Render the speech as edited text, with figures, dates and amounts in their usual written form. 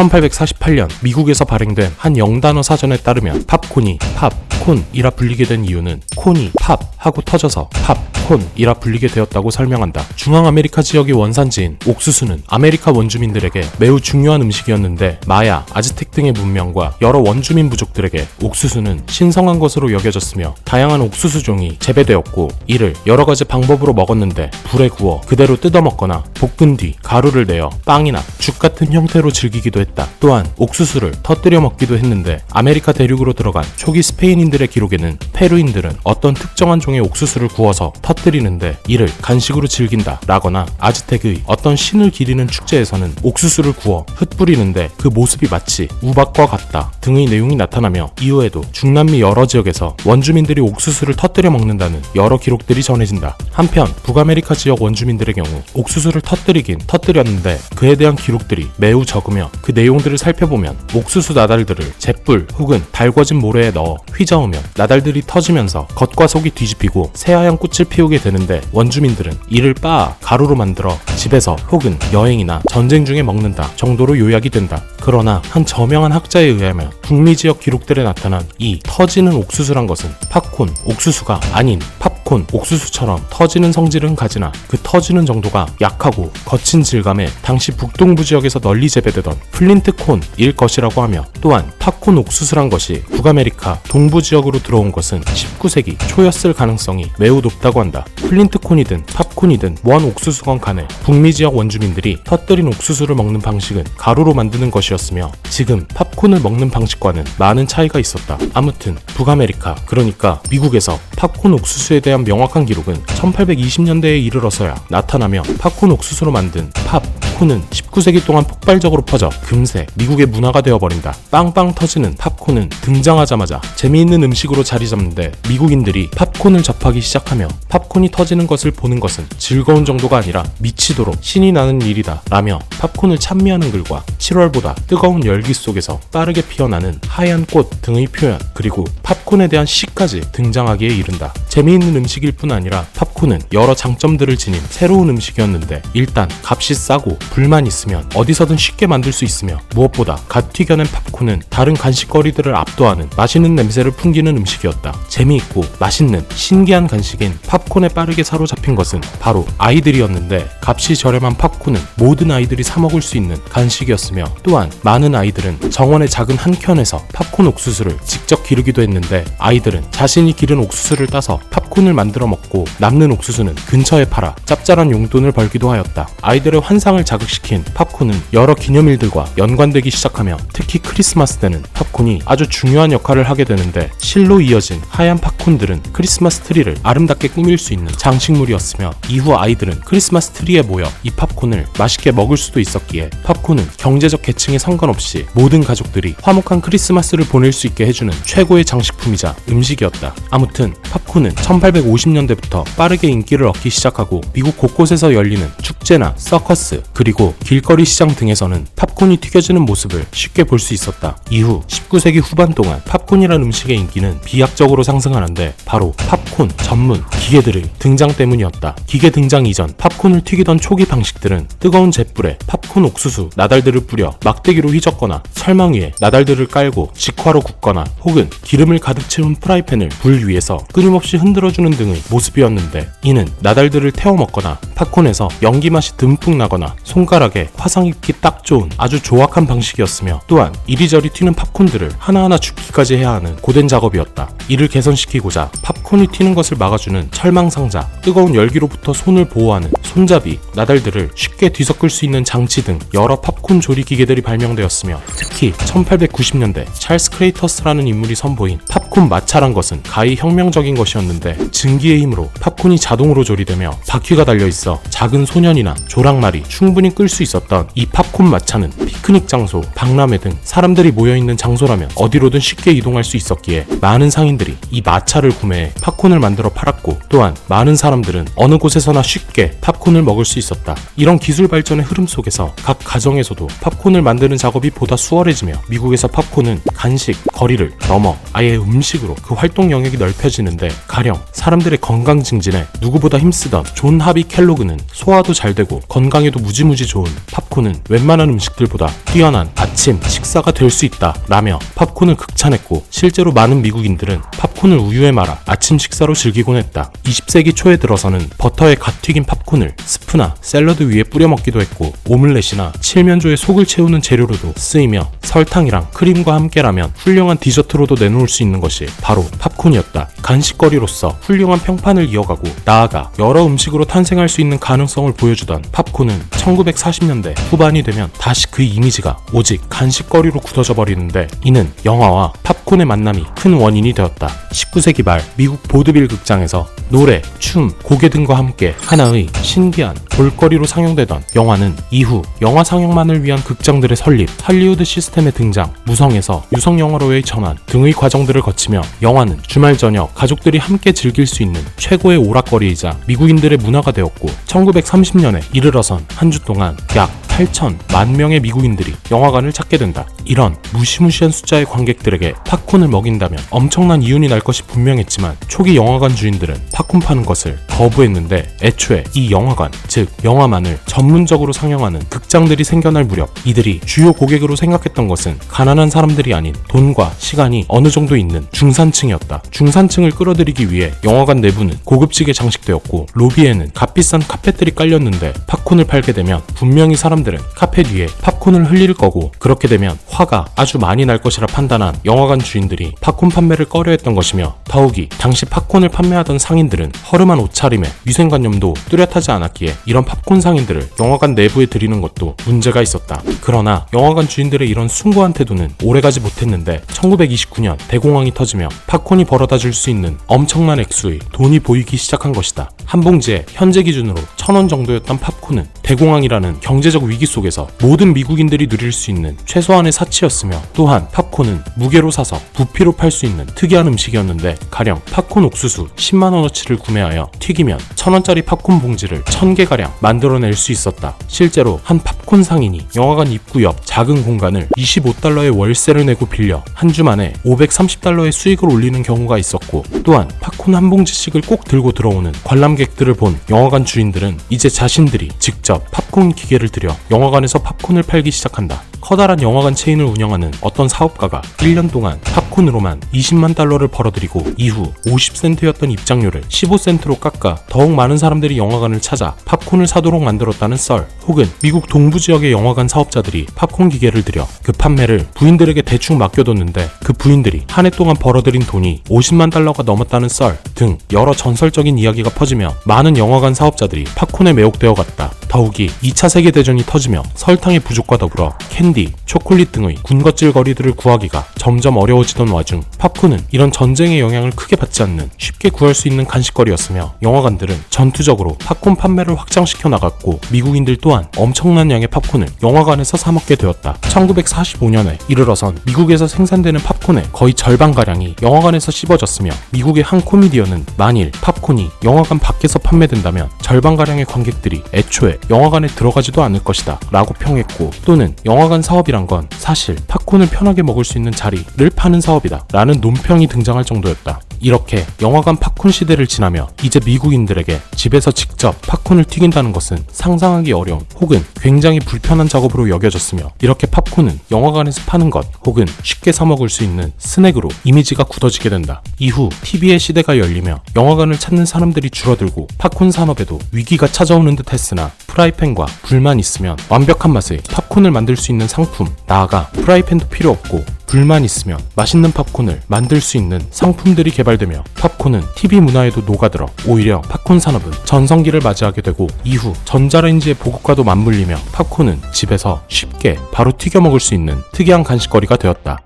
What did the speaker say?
1848년 미국에서 발행된 한 영단어 사전에 따르면 팝콘이 팝콘이라 불리게 된 이유는 콘이 팝하고 터져서 팝콘이라 불리게 되었다고 설명한다. 중앙아메리카 지역의 원산지인 옥수수는 아메리카 원주민들에게 매우 중요한 음식이었는데 마야, 아즈텍 등의 문명과 여러 원주민 부족들에게 옥수수는 신성한 것으로 여겨졌으며 다양한 옥수수종이 재배되었고 이를 여러 가지 방법으로 먹었는데 불에 구워 그대로 뜯어 먹거나 볶은 뒤 가루를 내어 빵이나 죽 같은 형태로 즐기기도 했다. 또한 옥수수를 터뜨려 먹기도 했는데 아메리카 대륙으로 들어간 초기 스페인인들의 기록에는 페루인들은 어떤 특정한 종의 옥수수를 구워서 터뜨리는데 이를 간식으로 즐긴다 라거나 아즈텍의 어떤 신을 기리는 축제에서는 옥수수를 구워 흩뿌리는데 그 모습이 마치 우박과 같다 등의 내용이 나타나며 이후에도 중남미 여러 지역에서 원주민들이 옥수수를 터뜨려 먹는다는 여러 기록들이 전해진다. 한편 북아메리카 지역 원주민들의 경우 옥수수를 터뜨리긴 터뜨렸는데 그에 대한 기록들이 매우 적으며 그 내용들을 살펴보면 옥수수 나달들을 잿불 혹은 달궈진 모래에 넣어 휘저으면 나달들이 터지면서 겉과 속이 뒤집히고 새하얀 꽃을 피우게 되는데 원주민들은 이를 빻아 가루로 만들어 집에서 혹은 여행이나 전쟁 중에 먹는다 정도로 요약이 된다. 그러나 한 저명한 학자에 의하면 북미 지역 기록들에 나타난 이 터지는 옥수수란 것은 팝콘 옥수수가 아닌 팝콘 옥수수처럼 터지는 성질은 가지나 그 터지는 정도가 약하고 거친 질감에 당시 북동부 지역에서 널리 재배되던 플린트콘일 것이라고 하며 또한 팝콘 옥수수란 것이 북아메리카 동부 지역으로 들어온 것은 19세기 초였을 가능성이 매우 높다고 한다. 플린트콘이든 팝콘이든 원 옥수수건 간에 북미 지역 원주민들이 터뜨린 옥수수를 먹는 방식은 가루로 만드는 것이었으며 지금 팝콘을 먹는 방식과는 많은 차이가 있었다. 아무튼 북아메리카 그러니까 미국에서 팝콘 옥수수에 대한 명확한 기록은 1820년대에 이르러서야 나타나며 팝콘 옥수수로 만든 팝콘은 19세기 동안 폭발적으로 퍼져 금세 미국의 문화가 되어버린다. 빵빵 터지는 팝콘은 등장하자마자 재미있는 음식으로 자리 잡는데 미국인들이 팝콘을 접하기 시작하며 팝콘이 터지는 것을 보는 것은 즐거운 정도가 아니라 미치도록 신이 나는 일이다 라며 팝콘을 찬미하는 글과 7월보다 뜨거운 열기 속에서 빠르게 피어나는 하얀 꽃 등의 표현 그리고 팝콘에 대한 시까지 등장하기에 이른다. 재미있는 음식일 뿐 아니라 팝콘은 여러 장점들을 지닌 새로운 음식이었는데 일단 값이 싸고 불만 있으면 어디서든 쉽게 만들 수 있으며 무엇보다 갓 튀겨낸 팝콘은 다른 간식거리들을 압도하는 맛있는 냄새를 풍기는 음식이었다. 재미있고 맛있는 신기한 간식인 팝콘에 빠르게 사로잡힌 것은 바로 아이들이었는데 값이 저렴한 팝콘은 모든 아이들이 사 먹을 수 있는 간식이었으며 또한 많은 아이들은 정원의 작은 한 켠에서 팝콘 옥수수를 직접 기르기도 했는데 아이들은 자신이 기른 옥수수를 따서 팝콘을 만들어 먹고 남는 옥수수는 근처에 팔아 짭짤한 용돈을 벌기도 하였다. 아이들의 환상을 자극시킨 팝콘은 여러 기념일들과 연관되기 시작하며 특히 크리스마스 때는 팝콘이 아주 중요한 역할을 하게 되는데 실로 이어진 하얀 팝콘들은 크리스마스 트리를 아름답게 꾸밀 수 있는 장식물이었으며 이후 아이들은 크리스마스 트리에 모여 이 팝콘을 맛있게 먹을 수도 있었기에 팝콘은 경제적 계층에 상관없이 모든 가족들이 화목한 크리스마스를 보낼 수 있게 해주는 최고의 장식품이자 음식이었다. 아무튼 팝콘은 1850년대부터 빠르게 인기를 얻기 시작하고 미국 곳곳에서 열리는 축제나 서커스 그리고 길거리 시장 등에서는 팝콘이 튀겨지는 모습을 쉽게 볼 수 있었다. 이후 19세기 후반 동안 팝콘이란 음식의 인기는 비약적으로 상승하는데 바로 팝콘 전문 기계들의 등장 때문이었다. 기계 등장 이전 팝콘을 튀기던 초기 방식들은 뜨거운 잿불에 팝콘 옥수수 나달들을 뿌려 막대기로 휘젓거나 철망 위에 나달들을 깔고 직화로 굽거나 혹은 기름을 가득 채운 프라이팬을 불 위에서 끊임없이 흔들어주는 등의 모습이었는데 이는 나달들을 태워 먹거나 팝콘에서 연기 맛이 듬뿍 나거나 손가락에 화상 입기 딱 좋은 아주 조악한 방식이었으며 또한 이리저리 튀는 팝콘들을 하나하나 줍기까지 해야 하는 고된 작업이었다. 이를 개선시키고자 팝콘이 튀는 것을 막아주는 철망 상자, 뜨거운 열기로부터 손을 보호하는 손잡이, 나달들을 쉽게 뒤섞을 수 있는 장치 등 여러 팝콘 조리 기계들이 발명되었으며 특히 1890년대 찰스 크레이터스라는 인물이 선보인 팝콘 마차란 것은 가히 혁명적인 것이었는데 증기의 힘으로 팝콘이 자동으로 조리되며 바퀴가 달려있어 작은 소년이나 조랑말이 충분히 끌 수 있었던 이 팝콘 마차는 피크닉 장소, 박람회 등 사람들이 모여있는 장소라면 어디로든 쉽게 이동할 수 있었기에 많은 상인들이 이 마차를 구매해 팝콘을 만들어 팔았고 또한 많은 사람들은 어느 곳에서나 쉽게 팝콘을 먹을 수 있었다. 이런 기술 발전의 흐름 속에서 각 가정에서도 팝콘을 만드는 작업이 보다 수월해지며 미국에서 팝콘은 간식, 거리를 넘어 아예 음식으로 그 활동 영역이 넓혀지는데 가령 사람들의 건강 증진에 누구보다 힘쓰던 존 하비 켈로그는 소화도 잘 되고 건강에도 무지무지 좋은 팝콘은 왜 웬만한 음식들보다 뛰어난 아침 식사가 될 수 있다 라며 팝콘을 극찬했고, 실제로 많은 미국인들은 팝콘을 우유에 말아 아침 식사로 즐기곤 했다. 20세기 초에 들어서는 버터에 갓 튀긴 팝콘을 스프나 샐러드 위에 뿌려 먹기도 했고, 오믈렛이나 칠면조에 속을 채우는 재료로도 쓰이며 설탕이랑 크림과 함께라면 훌륭한 디저트로도 내놓을 수 있는 것이 바로 팝콘이었다. 간식거리로서 훌륭한 평판을 이어가고 나아가 여러 음식으로 탄생할 수 있는 가능성을 보여주던 팝콘은 1940년대 후반이 되면 다시 그 이미지가 오직 간식거리로 굳어져 버리는데, 이는 영화와 팝콘의 만남이 큰 원인이 되었다. 19세기 말 미국 보드빌 극장에서 노래, 춤, 고개 등과 함께 하나의 신기한 볼거리로 상영되던 영화는 이후 영화 상영만을 위한 극장들의 설립, 할리우드 시스템의 등장, 무성에서 유성 영화로의 전환 등의 과정들을 거치며 영화는 주말 저녁 가족들이 함께 즐길 수 있는 최고의 오락거리이자 미국인들의 문화가 되었고, 1930년에 이르러선 한 주 동안 약 8,000만 명의 미국인들이 영화관을 찾게 된다. 이런 무시무시한 숫자의 관객들에게 팝콘을 먹인다면 엄청난 이윤이 날 것이 분명했지만, 초기 영화관 주인들은 팝콘 파는 것을 거부했는데, 애초에 이 영화관, 즉 영화만을 전문적으로 상영하는 극장들이 생겨날 무렵 이들이 주요 고객으로 생각했던 것은 가난한 사람들이 아닌 돈과 시간이 어느 정도 있는 중산층이었다. 중산층을 끌어들이기 위해 영화관 내부는 고급지게 장식되었고, 로비에는 값비싼 카펫들이 깔렸는데, 팝콘을 팔게 되면 분명히 사람들은 카펫 위에 팝콘을 흘릴 거고, 그렇게 되면 화가 아주 많이 날 것이라 판단한 영화관 주인들이 팝콘 판매를 꺼려했던 것이며, 더욱이 당시 팝콘을 판매하던 상인들은 허름한 옷차림에 위생관념도 뚜렷하지 않았기에 이런 팝콘 상인들을 영화관 내부에 들이는 것도 문제가 있었다. 그러나 영화관 주인들의 이런 숭고한 태도는 오래가지 못했는데, 1929년 대공황이 터지며 팝콘이 벌어다 줄 수 있는 엄청난 액수의 돈이 보이기 시작한 것이다. 한 봉지에 현재 기준으로 1,000원 정도였던 팝콘은 대공황이라는 경제적 위기 속에서 모든 미국인들이 누릴 수 있는 최소한의 사치였으며, 또한 팝콘은 무게로 사서 부피로 팔 수 있는 특이한 음식이었는데, 가령 팝콘 옥수수 10만원어치를 구매하여 튀기면 1,000원짜리 팝콘 봉지를 1,000개가량 만들어낼 수 있었다. 실제로 한 팝콘 상인이 영화관 입구 옆 작은 공간을 25달러의 월세를 내고 빌려 한 주 만에 530달러의 수익을 올리는 경우가 있었고, 또한 팝콘 한 봉지씩을 꼭 들고 들어오는 관람객들을 본 영화관 주인들은 이제 자신들이 직접 팝콘 기계를 들여 영화관에서 팝콘을 팔기 시작한다. 커다란 영화관 체인을 운영하는 어떤 사업가가 1년 동안 팝콘으로만 20만 달러를 벌어들이고, 이후 50센트였던 입장료를 15센트로 깎아 더욱 많은 사람들이 영화관을 찾아 팝콘을 사도록 만들었다는 썰, 혹은 미국 동부 지역의 영화관 사업자들이 팝콘 기계를 들여 그 판매를 부인들에게 대충 맡겨뒀는데, 그 부인들이 한 해 동안 벌어들인 돈이 50만 달러가 넘었다는 썰 등 여러 전설적인 이야기가 퍼지며 많은 영화관 사업자들이 팝콘에 매혹되어 갔다. 더욱이 2차 세계대전이 터지며 설탕의 부족과 더불어 캔디, 초콜릿 등의 군것질 거리들을 구하기가 점점 어려워지던 와중, 팝콘은 이런 전쟁의 영향을 크게 받지 않는 쉽게 구할 수 있는 간식거리였으며, 영화관들은 전투적으로 팝콘 판매를 확장시켜 나갔고, 미국인들 또한 엄청난 양의 팝콘을 영화관에서 사 먹게 되었다. 1945년에 이르러선 미국에서 생산되는 팝콘의 거의 절반가량이 영화관에서 씹어졌으며, 미국의 한 코미디언은 만일 팝콘이 영화관 밖에서 판매된다면 절반가량의 관객들이 애초에 영화관에 들어가지도 않을 것이다 라고 평했고, 또는 영화관 사업이란 건 사실 팝콘을 편하게 먹을 수 있는 자리를 파는 사업이다 라는 논평이 등장할 정도였다. 이렇게 영화관 팝콘 시대를 지나며 이제 미국인들에게 집에서 직접 팝콘을 튀긴다는 것은 상상하기 어려운, 혹은 굉장히 불편한 작업으로 여겨졌으며, 이렇게 팝콘은 영화관에서 파는 것 혹은 쉽게 사 먹을 수 있는 스낵으로 이미지가 굳어지게 된다. 이후 TV의 시대가 열리며 영화관을 찾는 사람들이 줄어들고, 팝콘 산업에도 위기가 찾아오는 듯 했으나, 프라이팬과 불만 있으면 완벽한 맛의 팝콘을 만들 수 있는 상품, 나아가 프라이팬도 필요 없고 불만 있으면 맛있는 팝콘을 만들 수 있는 상품들이 개발되며, 팝콘은 TV 문화에도 녹아들어 오히려 팝콘 산업은 전성기를 맞이하게 되고, 이후 전자레인지의 보급과도 맞물리며 팝콘은 집에서 쉽게 바로 튀겨 먹을 수 있는 특이한 간식거리가 되었다.